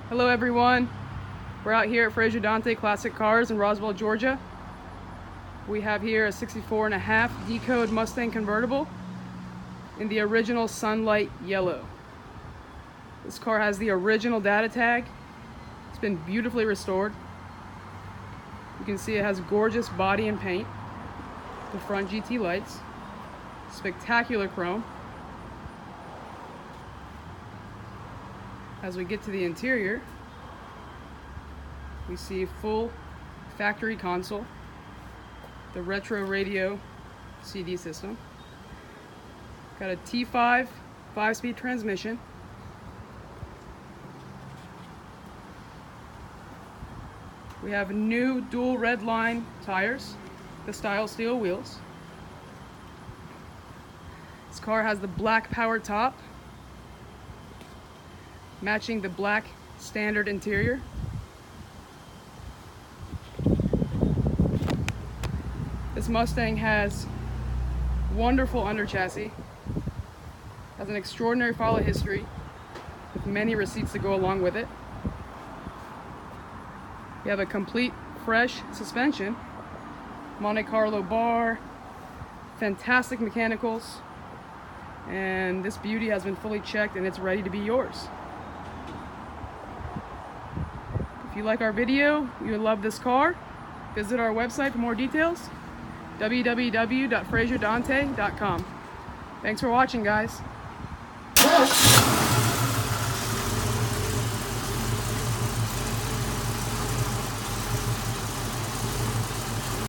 Hello everyone, we're out here at Fraser Dante Classic Cars in Roswell, Georgia. We have here a 64.5 D Code Mustang convertible in the original sunlight yellow. This car has the original data tag. It's been beautifully restored. You can see it has gorgeous body and paint, the front GT lights, spectacular chrome. As we get to the interior, we see full factory console, the retro radio CD system, got a T5 5-speed transmission, we have new dual red line tires, the style steel wheels. This car has the black power top, matching the black standard interior. This Mustang has wonderful underchassis, has an extraordinary follow history with many receipts to go along with it. You have a complete fresh suspension, Monte Carlo bar, fantastic mechanicals, and this beauty has been fully checked and it's ready to be yours. If you like our video, you love this car, visit our website for more details, www.fraserdante.com. Thanks for watching, guys.